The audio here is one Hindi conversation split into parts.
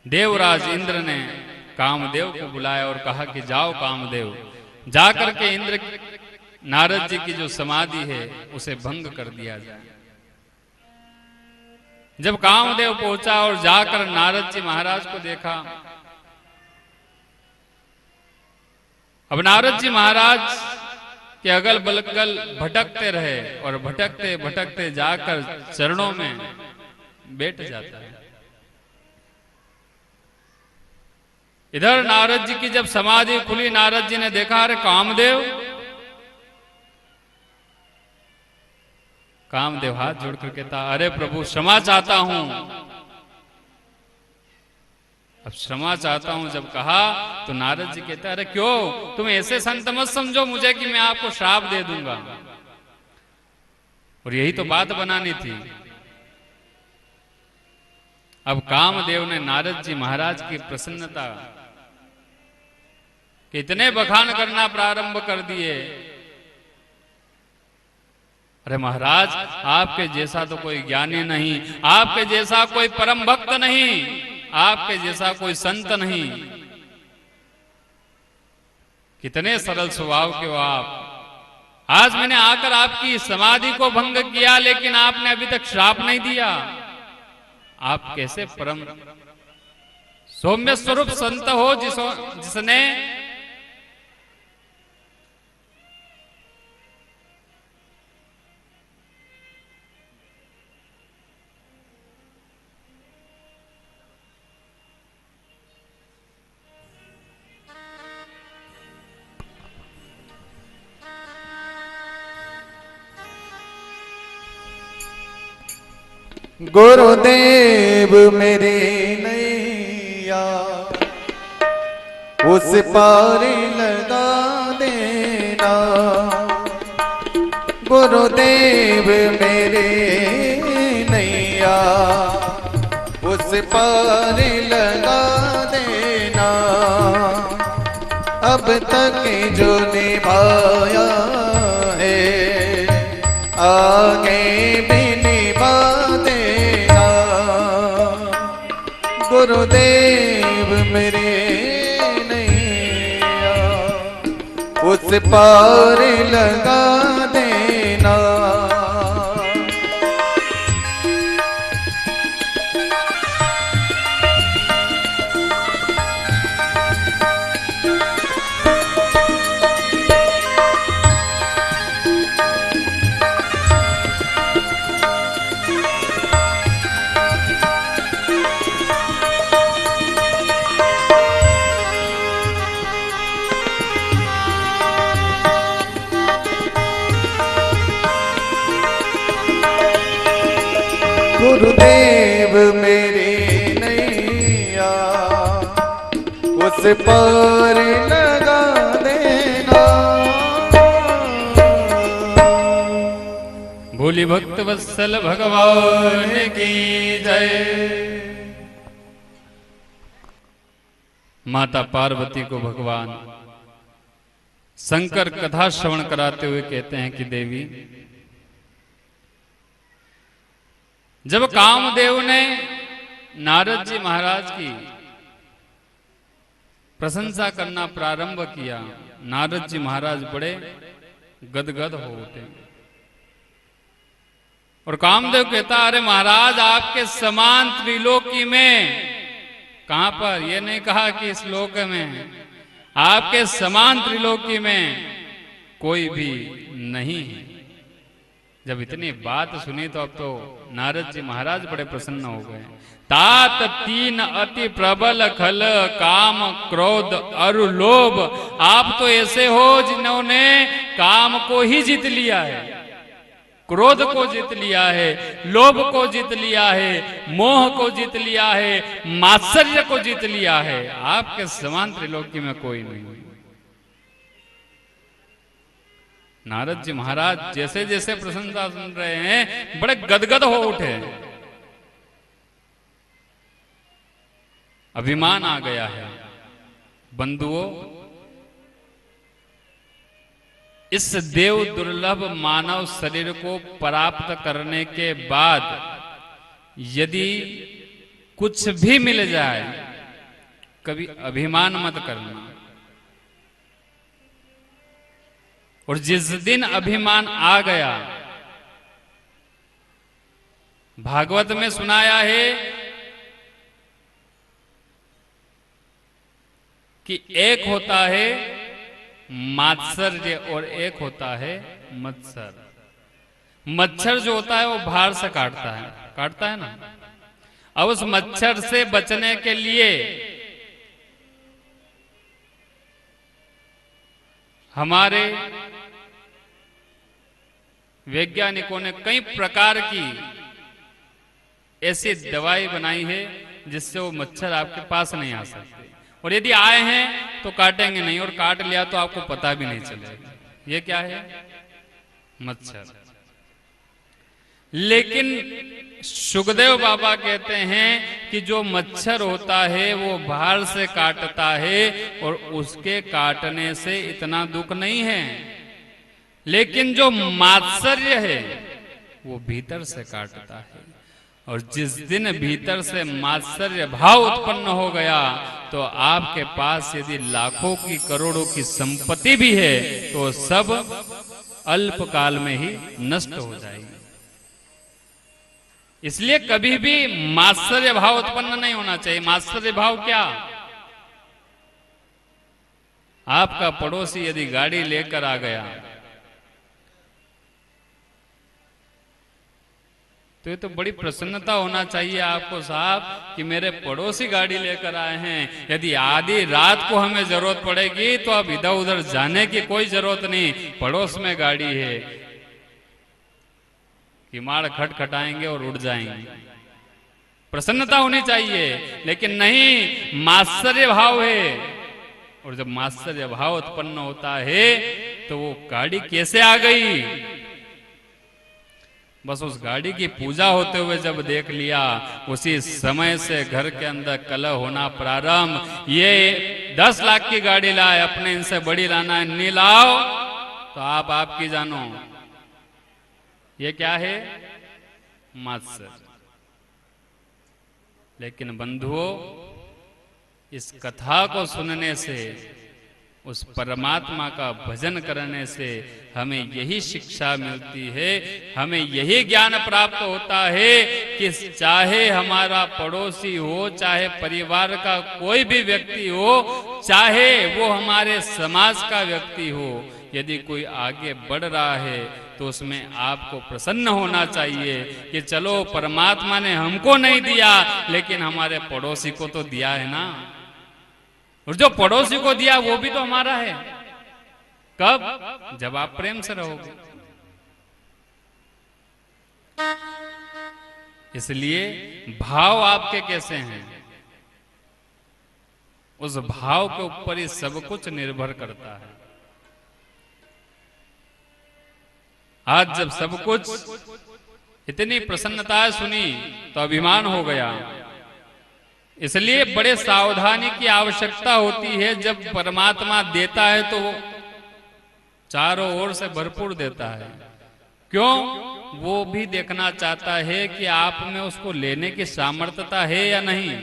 देवराज इंद्र ने कामदेव को बुलाया और कहा कि जाओ कामदेव, जाकर के इंद्र नारद जी की जो समाधि है उसे भंग कर दिया जाए। जब कामदेव पहुंचा और जाकर नारद जी महाराज को देखा, अब नारद जी महाराज के अगल बगल भटकते रहे और भटकते भटकते जाकर चरणों में बैठ जाता है। इधर नारद जी की जब समाधि खुली, नारद जी ने देखा, अरे कामदेव। कामदेव हाथ जोड़कर कहता, अरे प्रभु क्षमा चाहता हूं। अब क्षमा चाहता हूं जब कहा तो नारद जी कहते, अरे क्यों, तुम ऐसे संत मत समझो मुझे कि मैं आपको श्राप दे दूंगा। और यही तो बात बनानी थी। अब कामदेव ने नारद जी महाराज की प्रसन्नता कि इतने बखान करना प्रारंभ कर दिए। अरे महाराज, आपके जैसा तो कोई ज्ञानी नहीं, आपके जैसा कोई परम भक्त नहीं, आपके जैसा कोई संत नहीं। कितने सरल स्वभाव के हो आप। आज मैंने आकर आपकी समाधि को भंग किया, लेकिन आपने अभी तक श्राप नहीं दिया। आप कैसे परम सौम्य स्वरूप संत हो जिसने गुरुदेव मेरे नैया उस पार लगा देना। गुरुदेव मेरे नैया उस पार लगा देना। अब तक जो निभाया है आगे भी निभा देना। गुरुदेव मेरे नैया उस पार लगा देना। गुरुदेव मेरे नैया उस पार लगा देना। भोली भक्त वत्सल भगवान की जय। माता पार्वती को भगवान शंकर कथा श्रवण कराते हुए कहते हैं कि देवी, जब कामदेव ने नारद जी महाराज की प्रशंसा करना प्रारंभ किया, नारद जी महाराज बड़े गदगद हो उठे और कामदेव कहता, अरे महाराज, आपके समान त्रिलोकी में, कहां पर, यह नहीं कहा कि इस लोक में, आपके समान त्रिलोकी में कोई भी नहीं है। जब इतनी बात सुनी तो अब तो नारद जी महाराज बड़े प्रसन्न हो गए। तात तीन अति प्रबल खल काम क्रोध और लोभ। आप तो ऐसे हो जिन्होंने काम को ही जीत लिया है, क्रोध को जीत लिया है, लोभ को जीत लिया है, मोह को जीत लिया है, मात्सर्य को जीत लिया है। आपके समान त्रिलोकी में कोई नहीं। नारद जी महाराज जैसे जैसे प्रशंसा सुन रहे हैं बड़े गदगद हो उठे। अभिमान आ गया है। बंधुओं, इस देव दुर्लभ मानव शरीर को प्राप्त करने के बाद यदि कुछ भी मिल जाए कभी अभिमान मत करना। और जिस दिन अभिमान आ गया, भागवत में सुनाया है कि एक होता है मात्सर्य और एक होता है मत्सर। मच्छर जो होता है वो बाहर से काटता है ना। अब उस मच्छर से बचने के लिए हमारे वैज्ञानिकों ने कई प्रकार की ऐसी दवाई बनाई है जिससे वो मच्छर आपके पास नहीं आ सकते, और यदि आए हैं तो काटेंगे नहीं, और काट लिया तो आपको पता भी नहीं चलेगा। ये क्या है? मच्छर। लेकिन सुखदेव बाबा कहते हैं कि जो मच्छर होता है वो बाहर से काटता है और उसके काटने से इतना दुख नहीं है, लेकिन जो मात्सर्य है वो भीतर से काटता है। और जिस दिन भीतर से मात्सर्य भाव उत्पन्न हो गया तो आपके पास यदि लाखों की करोड़ों की संपत्ति भी है तो सब अल्पकाल में ही नष्ट हो जाएगी। इसलिए कभी भी मात्सर्य भाव उत्पन्न नहीं होना चाहिए। मात्सर्य भाव क्या? आपका पड़ोसी यदि गाड़ी लेकर आ गया तो ये तो बड़ी प्रसन्नता होना चाहिए आपको साहब कि मेरे पड़ोसी गाड़ी लेकर आए हैं। यदि आधी रात को हमें जरूरत पड़ेगी तो अब इधर उधर जाने की कोई जरूरत नहीं, पड़ोस में गाड़ी है, किमाड़ खटखटाएंगे और उड़ जाएंगे। प्रसन्नता होनी चाहिए, लेकिन नहीं, मात्सर्य भाव है। और जब मात्सर्य भाव उत्पन्न होता है तो वो गाड़ी कैसे आ गई? बस उस गाड़ी की पूजा होते हुए जब देख लिया, उसी समय से घर के अंदर कलह होना प्रारंभ। ये 10 लाख की गाड़ी लाए, अपने इनसे बड़ी लाना है, नहीं लाओ तो आप आपकी जानो। ये क्या है? मात्सर्य। लेकिन बंधुओं, इस कथा को सुनने से, उस परमात्मा का भजन करने से हमें यही शिक्षा मिलती है, हमें यही ज्ञान प्राप्त होता है कि चाहे हमारा पड़ोसी हो, चाहे परिवार का कोई भी व्यक्ति हो, चाहे वो हमारे समाज का व्यक्ति हो, यदि कोई आगे बढ़ रहा है तो उसमें आपको प्रसन्न होना चाहिए कि चलो परमात्मा ने हमको नहीं दिया लेकिन हमारे पड़ोसी को तो दिया है ना। और जो पड़ोसी को दिया वो भी तो हमारा है। कब? जब आप प्रेम से रहोगे। इसलिए भाव आपके कैसे हैं, उस भाव के ऊपर ही सब कुछ निर्भर करता है। आज जब सब कुछ इतनी प्रसन्नता सुनी तो अभिमान हो गया। इसलिए बड़े सावधानी की आवश्यकता होती है। जब परमात्मा देता है तो वो चारों ओर से भरपूर देता है। क्यों? वो भी देखना चाहता है कि आप में उसको लेने की सामर्थ्यता है या नहीं।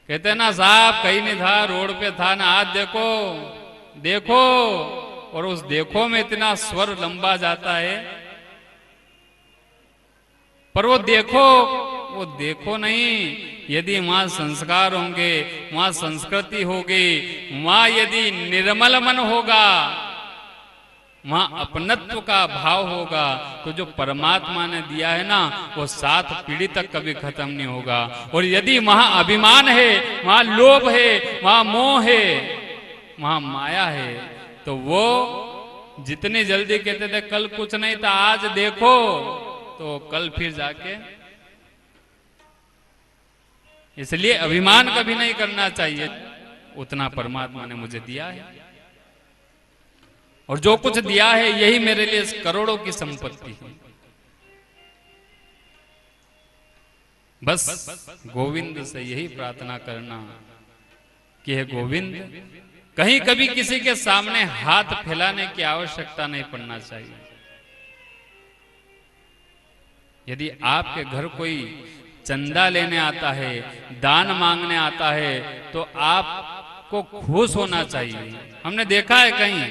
कहते ना साहब कहीं नहीं था, रोड पे था ना, आज देखो देखो, और उस देखो में इतना स्वर लंबा जाता है, पर वो देखो नहीं। यदि वहां संस्कार होंगे, वहां संस्कृति होगी, वहां यदि निर्मल मन होगा, वहां अपनत्व का भाव होगा, तो जो परमात्मा ने दिया है ना वो 7 पीढ़ी तक कभी खत्म नहीं होगा। और यदि वहां अभिमान है, वहां लोभ है, वहां मोह है, वहां माया है, तो वो जितनी जल्दी कहते थे कल कुछ नहीं था आज देखो, तो कल फिर जाके। इसलिए अभिमान कभी नहीं करना चाहिए। उतना परमात्मा ने मुझे दिया है, और जो कुछ दिया है यही मेरे लिए करोड़ों की संपत्ति है। बस गोविंद से यही प्रार्थना करना कि हे गोविंद, कहीं कभी किसी के सामने हाथ फैलाने की आवश्यकता नहीं पड़ना चाहिए। यदि आपके घर कोई चंदा लेने आता है, दान मांगने आता है, तो आपको खुश होना चाहिए। हमने देखा है कहीं,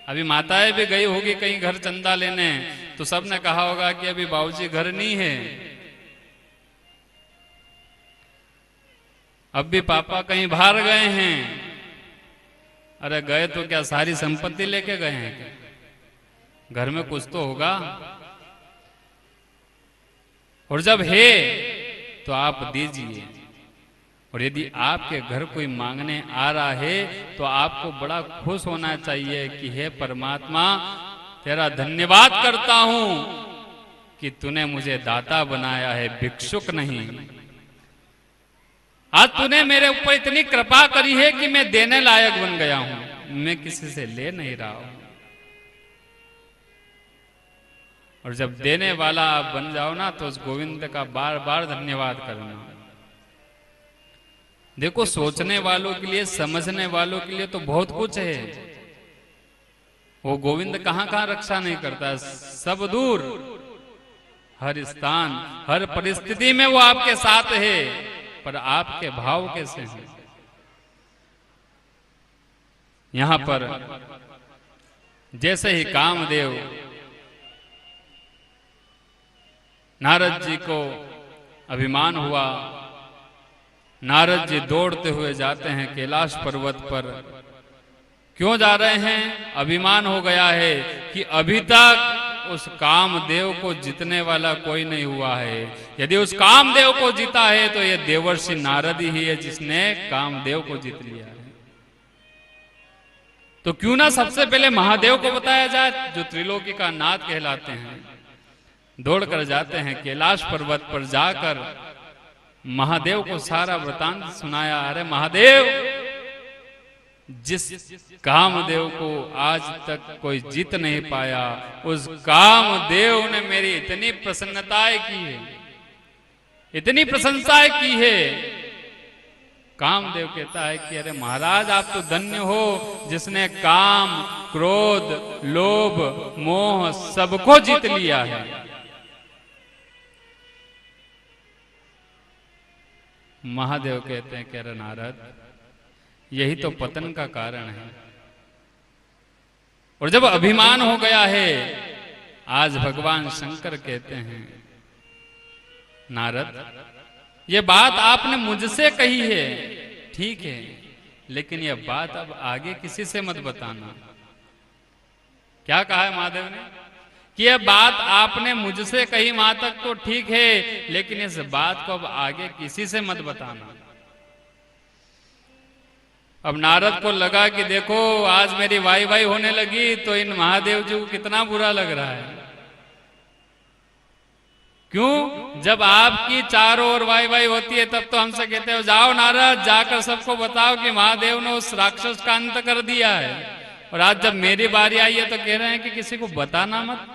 अभी माताएं भी गई होगी कहीं घर चंदा लेने, तो सबने कहा होगा कि अभी बाबूजी घर नहीं है, अब भी पापा कहीं बाहर गए हैं। अरे गए तो क्या सारी संपत्ति लेके गए हैं क्या? घर में कुछ तो होगा। और जब है तो आप दीजिए। और यदि आपके घर कोई मांगने आ रहा है तो आपको बड़ा खुश होना चाहिए कि हे परमात्मा, तेरा धन्यवाद करता हूं कि तूने मुझे दाता बनाया है, भिक्षुक नहीं। आज तूने मेरे ऊपर इतनी कृपा करी है कि मैं देने लायक बन गया हूं, मैं किसी से ले नहीं रहा हूं। और जब देने वाला आप बन जाओ ना, तो उस गोविंद का बार बार धन्यवाद करना। देखो, सोचने वालों के लिए, समझने वालों के लिए तो बहुत कुछ है। वो गोविंद कहां कहां रक्षा नहीं करता, सब दूर, हर स्थान, हर परिस्थिति में वो आपके साथ है। पर आपके भाव कैसे हैं? यहां पर जैसे ही कामदेव नारद जी को अभिमान हुआ, नारद जी दौड़ते हुए जाते हैं कैलाश पर्वत पर। क्यों जा रहे हैं? अभिमान हो गया है कि अभी तक उस कामदेव को जीतने वाला कोई नहीं हुआ है। यदि उस कामदेव को जीता है तो यह देवर्षि नारद ही है जिसने कामदेव को जीत लिया है। तो क्यों ना सबसे पहले महादेव को बताया जाए, जो त्रिलोकी का नाथ कहलाते हैं। दौड़कर जाते हैं कैलाश पर्वत पर, जाकर महादेव को सारा वृतांत सुनाया। अरे महादेव, जिस कामदेव को आज तक कोई जीत नहीं पाया, उस कामदेव ने मेरी इतनी प्रसन्नताएं की है, इतनी प्रशंसाएं की है। कामदेव कहता है कि अरे महाराज, आप तो धन्य हो जिसने काम, क्रोध, लोभ, मोह सबको जीत लिया है। महादेव कहते हैं कि अरे नारद, यही तो पतन का कारण है। और जब अभिमान हो गया है, आज भगवान शंकर कहते हैं, नारद, ये बात आपने मुझसे कही है, ठीक है, लेकिन यह बात अब आगे किसी से मत बताना। क्या कहा है महादेव ने? कि यह बात आपने मुझसे कही वहां तक तो ठीक है, लेकिन इस बात को अब आगे किसी से मत बताना। अब नारद को लगा कि देखो, आज मेरी वाई वाई होने लगी तो इन महादेव जी को कितना बुरा लग रहा है। क्यों? जब आपकी चारों ओर वाई वाई होती है तब तो हमसे कहते हो जाओ नारद, जाकर सबको बताओ कि महादेव ने उस राक्षस का अंत कर दिया है। और आज जब मेरी बारी आई है तो कह रहे हैं कि किसी को बताना मत।